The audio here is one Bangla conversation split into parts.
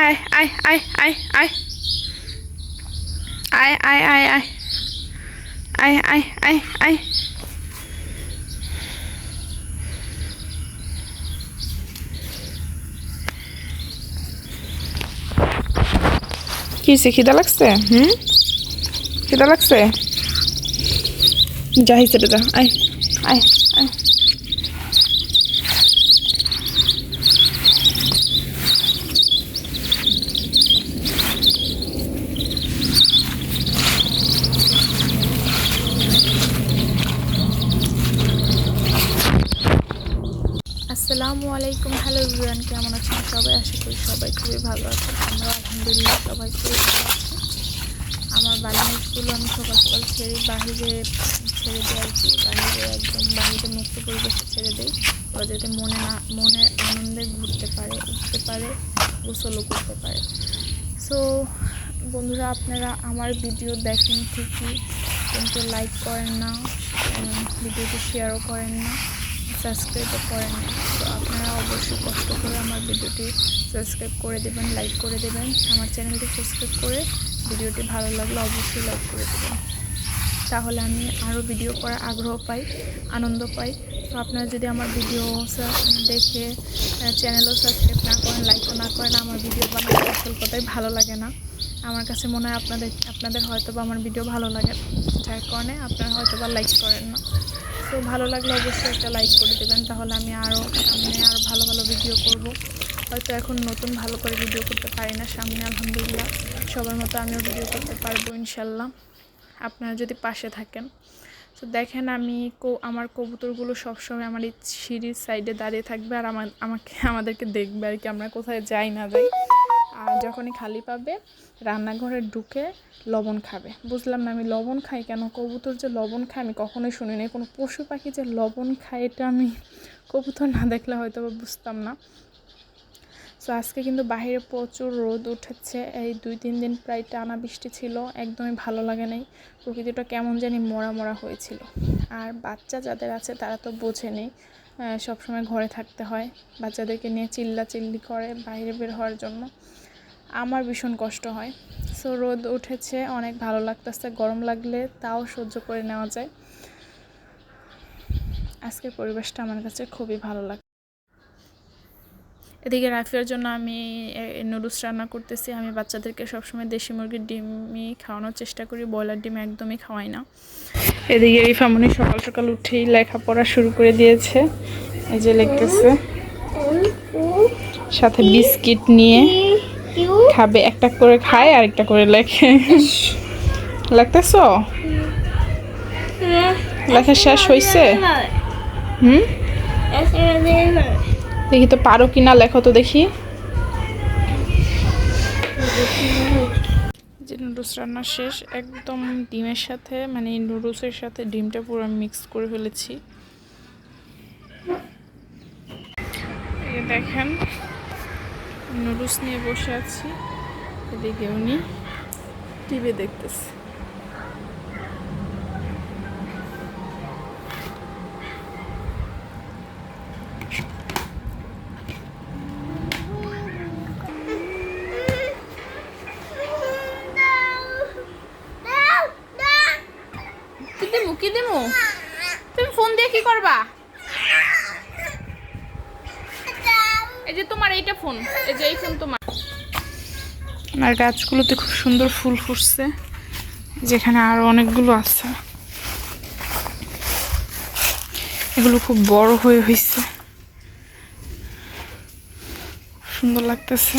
আয় আয় আয় আয় আয় আয় আয় আয় আয় আয় আয় আয় আয় কি হয়েছে? খিদা লাগছে? খিদা লাগছে? যা হিসেবে যা, আয় আয় আয়। আসসালামু আলাইকুম, হ্যালো এভরিওয়ান, কেমন আছেন সবাই? আশা করি সবাই খুবই ভালো আছেন। আমরা আলহামদুলিল্লাহ সবাই খুবই ভালো আছি। আমার বালিশগুলো আমি সকাল সকাল বাহিরে ছেড়ে দিই আর কি, একদম বাহিরে মুক্ত পরিবেশে ছেড়ে দিই, ওরা যাতে মনের আনন্দে ঘুরতে পারে, উঠতে পারে, গোসলও করতে পারে। সো বন্ধুরা, আপনারা আমার ভিডিও দেখেন ঠিকই, কিন্তু লাইক করেন না, ভিডিওটি শেয়ারও করেন না, সাবস্ক্রাইবও করেন না। তো আপনারা অবশ্যই কষ্ট করে আমার ভিডিওটি সাবস্ক্রাইব করে দেবেন, লাইক করে দেবেন। আমার চ্যানেলটি সাবস্ক্রাইব করে ভিডিওটি ভালো লাগলে অবশ্যই লাইক করে দেবেন, তাহলে আমি আরও ভিডিও করার আগ্রহ পাই, আনন্দ পাই। তো আপনারা যদি আমার ভিডিও দেখে চ্যানেলও সাবস্ক্রাইব না করেন, লাইকও না করেন, আমার ভিডিও বানাতে আসল কথাই ভালো লাগে না। আমার কাছে মনে হয় আপনাদের হয়তো বা আমার ভিডিও ভালো লাগে, যার কারণে আপনারা হয়তো বা লাইক করেন না। তো ভালো লাগলে অবশ্যই একটা লাইক করে দেবেন, তাহলে আমি সামনে আরও ভালো ভালো ভিডিও করব। হয়তো এখন নতুন ভালো করে ভিডিও করতে পারি না, সামনে আলহামদুলিল্লাহ সবার মতো আমিও ভিডিও করতে পারবো ইনশাল্লাহ, আপনারা যদি পাশে থাকেন। তো দেখেন, আমার কবুতরগুলো সবসময় আমার এই সিঁড়ির সাইডে দাঁড়িয়ে থাকবে আর আমাদেরকে দেখবে আর কি, আমরা কোথায় যাই না যাই। আর যখনই খালি পাবে রান্নাঘরে ঢুকে লবণ খাবে। বুঝলাম না আমি লবণ খাই কেন, কবুতর যে লবণ খায় আমি কখনোই শুনিনি। কোনো পশু পাখি যে লবণ খায় এটা আমি কবুতর না দেখলে হয়তো বুঝতাম না। সো আজকে কিন্তু বাইরে প্রচুর রোদ উঠেছে, এই 2-3 দিন প্রায় টানা বৃষ্টি ছিল, একদমই ভালো লাগে নাই, প্রকৃতিটা কেমন জানি মরা মরা হয়েছিল। আর বাচ্চা যাদের আছে তারা তো বোঝেনি, সবসময় ঘরে থাকতে হয়, বাচ্চাদেরকে নিয়ে চিল্লাচিল্লি করে বাইরে বের হওয়ার জন্য, আমার ভীষণ কষ্ট হয়। সো রোদ উঠেছে, অনেক ভালো লাগতেছে, গরম লাগলে তাও সহ্য করে নেওয়া যায়। আজকের পরিবেশটা আমার কাছে খুবই ভালো লাগে। এদিকে রাফিয়ার জন্য আমি নুডলস রান্না করতেছি। আমি বাচ্চাদেরকে সবসময় দেশি মুরগির ডিমই খাওয়ানোর চেষ্টা করি, ব্রয়লার ডিম একদমই খাওয়াই না। এদিকে রিফামনি সকাল সকাল উঠেই লেখাপড়া শুরু করে দিয়েছে, এই যে লিখতেছে, সাথে বিস্কিট নিয়ে খাবে, একটা করে খায় আর একটা করে লেখে। লাগতেছ? লেখা শেষ হয়েছে? দেখি তো পারো কিনা, লেখো তো দেখি। যে নুডলস রান্না শেষ, একদম ডিমের সাথে, মানে নুডলসের সাথে ডিমটা পুরো মিক্স করে ফেলেছি। এই দেখেন, নুডলস নিয়ে বসে আছি, এদিকে উনি টিভি দেখতেছে। কি দেবো? তুমি ফোন দিয়ে কি করবা? এই যে তোমার এইটা ফোন, এই যে এই ফোন তোমার। আর গাছগুলোতে খুব সুন্দর ফুল ফুটছে, যেখানে আরো অনেকগুলো আছে, এগুলো খুব বড় হয়েছে, সুন্দর লাগতেছে।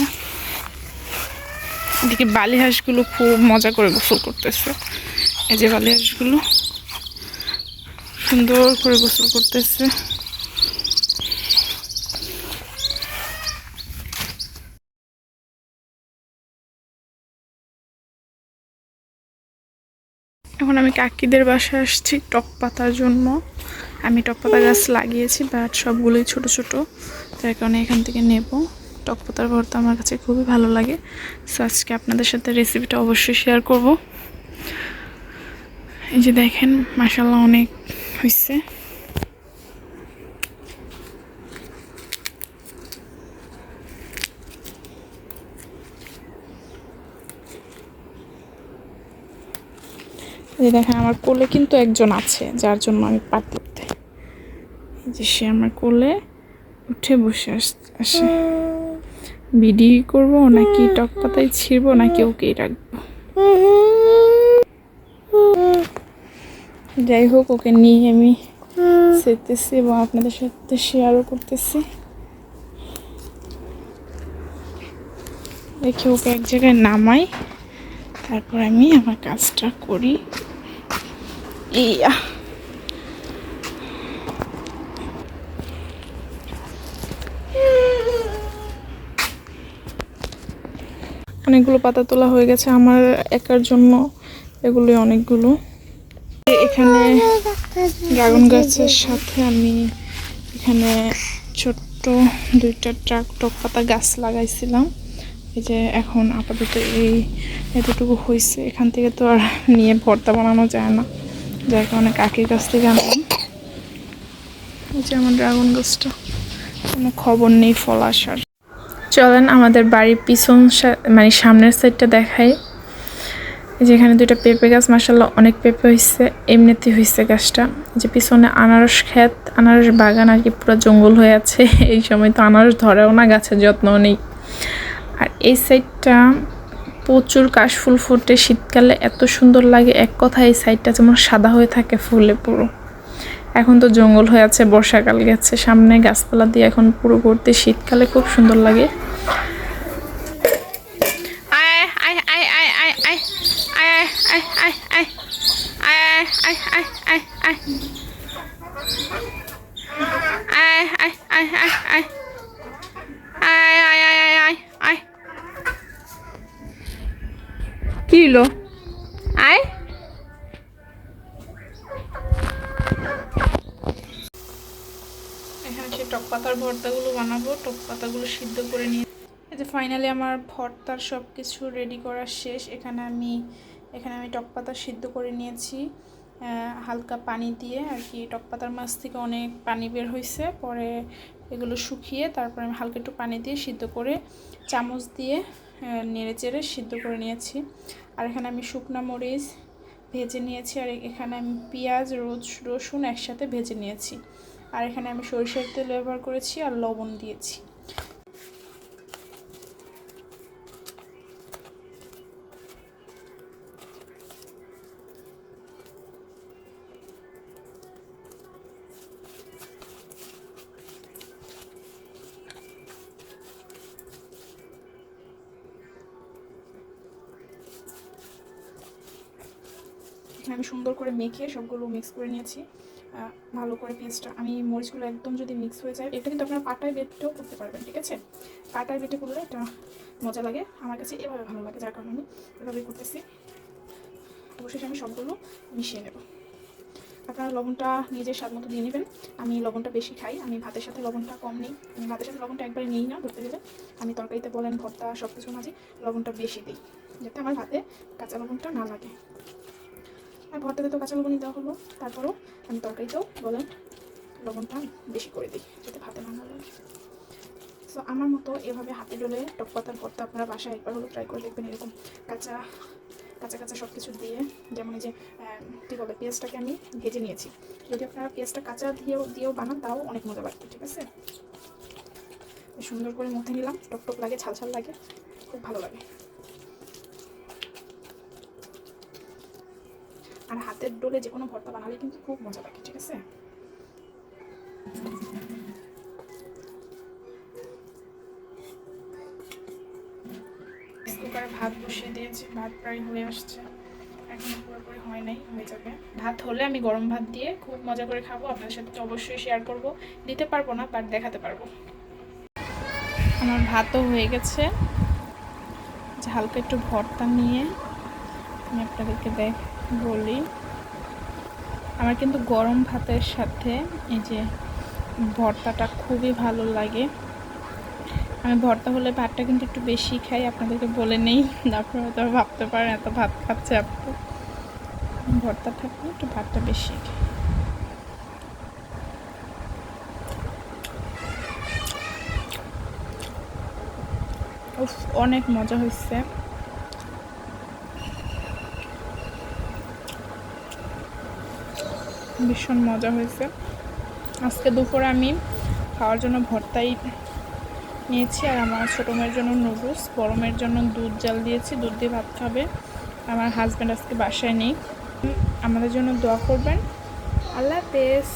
এদিকে বালি হাঁসগুলো খুব মজা করে গোসল করতেছে, এই যে বালি হাঁসগুলো সুন্দর করে গোসল করতেছে। এখন আমি কাকিদের বাসায় আসছি টক পাতার জন্য। আমি টক পাতা গাছ লাগিয়েছি, বাট সবগুলোই ছোট ছোট, তার কারণে এখান থেকে নেব। টক পাতার ভর্তা আমার কাছে খুবই ভালো লাগে, সো আজকে আপনাদের সাথে রেসিপিটা অবশ্যই শেয়ার করব। এই যে দেখেন, মাশাআল্লাহ অনেক হয়েছে। এই দেখেন আমার কোলে কিন্তু একজন আছে, যার জন্য আমি পারতে, এই যে সে আমার কোলে উঠে বসে আসে। বিডি করবো নাকি টক পাতায় ছিড়বো নাকি ওকেই রাখবো, যাই হোক ওকে নিয়ে আমি সেরতেছি এবং আপনাদের সাথে শেয়ারও করতেছি। দেখি ওকে এক জায়গায় নামাই, তারপর আমি আমার কাজটা করি। ইয়া অনেকগুলো পাতা তোলা হয়ে গেছে আমার একার জন্য, এগুলো অনেকগুলো। এখানে ড্রাগন গাছের সাথে আমি এখানে ছোট্ট 2টা ট্রাক টক পাতা গাছ লাগাইছিলাম। এই যে এখন আপাতত এতটুকু হয়েছে, এখান থেকে তো আর নিয়ে ভর্তা বানানো যায় না, যার কারণে কাকির কাছ থেকে আনলাম। এই যে আমার ড্রাগন গাছটা, কোনো খবর নেই ফল আসার। চলেন আমাদের বাড়ির পিছন মানে সামনের সাইডটা দেখাই। যেখানে 2টা পেঁপে গাছ, মাশাআল্লাহ অনেক পেঁপে হয়েছে, এমনিতেই হয়েছে গাছটা। যে পিছনে আনারস ক্ষেত, আনারস বাগান আর কি, পুরো জঙ্গল হয়ে আছে। এই সময় তো আনারস ধরেও না, গাছের যত্নও নেই। আর এই সাইডটা প্রচুর কাশফুল ফোটে, শীতকালে এত সুন্দর লাগে, এক কথায় এই সাইডটা যেমন সাদা হয়ে থাকে ফুলে পুরো। এখন তো জঙ্গল হয়ে আছে, বর্ষাকাল গেছে, সামনে গাছপালা দিয়ে এখন পুরো ভর্তি, শীতকালে খুব সুন্দর লাগে। কি হলো? আয় এখানে সেই টক পাতার ভর্তাগুলো বানাবো, টক পাতাগুলো সিদ্ধ করে নিয়ে। এই যে ফাইনালি আমার ভর্তার সব কিছু রেডি করা শেষ। এখানে আমি টক পাতা সিদ্ধ করে নিয়েছি হালকা পানি দিয়ে আর কি। টক পাতার মাছ থেকে অনেক পানি বের হয়েছে, পরে এগুলো শুকিয়ে তারপরে আমি হালকা একটু পানি দিয়ে সিদ্ধ করে চামচ দিয়ে নেড়ে চেড়ে সিদ্ধ করে নিয়েছি। আর এখানে আমি শুকনো মরিচ ভেজে নিয়েছি, আর এখানে আমি পেঁয়াজ রসুন একসাথে ভেজে নিয়েছি। আর এখানে আমি সরিষার তেল ব্যবহার করেছি আর লবণ দিয়েছি। আমি সুন্দর করে মেখে সবগুলো মিক্স করে নিয়েছি ভালো করে। পেস্টটা আমি মরিচগুলো একদম যদি মিক্স হয়ে যায়, এটা কিন্তু আপনারা পাটায় বেটেও করতে পারবেন, ঠিক আছে? পাটায় বেটে করলে এটা মজা লাগে, আমার কাছে এভাবে ভালো লাগে, যার কারণে আমি এভাবে করতেছি। অবশ্যই আমি সবগুলো মিশিয়ে নেব। আপনারা লবণটা নিজের স্বাদ মতো দিয়ে নেবেন। আমি লবণটা বেশি খাই, আমি ভাতের সাথে লবণটা কম নিই। আমি ভাতের সাথে লবণটা একবারে নিই না ধরতে গেলে, আমি তরকারিতে বলেন ভর্তা সব কিছুর মাঝে লবণটা বেশি দিই, যাতে আমার ভাতে কাঁচা লবণটা না লাগে। আর ভর্তাতে তো কাঁচা লবণই দেওয়া হলো, তারপরেও আমি তরকারিতেও বলেন লবণটা বেশি করে দিই, যাতে ভাতে না লাগে। সো আমার মতো এভাবে হাতে ডলে টক পাতার ভর্তা আপনারা বাসায় একবার হলো ট্রাই করে দেখবেন, এরকম কাঁচা কাঁচা কাঁচা সব কিছু দিয়ে। যেমন এই যে কী বলে, পেঁয়াজটাকে আমি ভেজে নিয়েছি, যদি আপনারা পেঁয়াজটা কাঁচা দিয়েও বানান তাও অনেক মজা লাগবে, ঠিক আছে? সুন্দর করে মথে নিলাম, টক লাগে, ঝাল ঝাল লাগে, খুব ভালো লাগে। আর হাতের ডোলে যে কোনো ভর্তা বানালে কিন্তু খুব মজা লাগে, ঠিক আছে? কুকারে ভাত বসিয়ে দিয়েছি, ভাত প্রায় হয়ে আসছে, এখনো পুরোপুরি হয় নাই, হয়ে যাবে। ভাত হলে আমি গরম ভাত দিয়ে খুব মজা করে খাবো, আপনাদের সাথে তো অবশ্যই শেয়ার করব, দিতে পারবো না বাট দেখাতে পারবো। আমার ভাতও হয়ে গেছে, হালকা একটু ভর্তা নিয়ে আমি আপনাদেরকে বলি। আমার কিন্তু গরম ভাতের সাথে এই যে ভর্তাটা খুবই ভালো লাগে। আমি ভর্তা হলে ভাতটা কিন্তু একটু বেশি খাই, আপনাদেরকে বলে নেই, আপনারা হয়তো ভাবতে পারেন এত ভাত খাচ্ছে আপু। ভর্তা থাকলে একটু ভাতটা বেশি খাই। উফ, অনেক মজা হয়েছে। ভীষণ মজা হয়েছে। আজকে দুপুরে আমি খাওয়ার জন্য ভর্তাই নিয়েছি, আর আমার ছোটো মেয়ের জন্য নুডলস, বড় মেয়ের জন্য দুধ জাল দিয়েছি, দুধ দিয়ে ভাত খাবে। আমার হাজব্যান্ড আজকে বাসায় নেই। আমাদের জন্য দোয়া করবেন। আল্লাহ হাফেজ।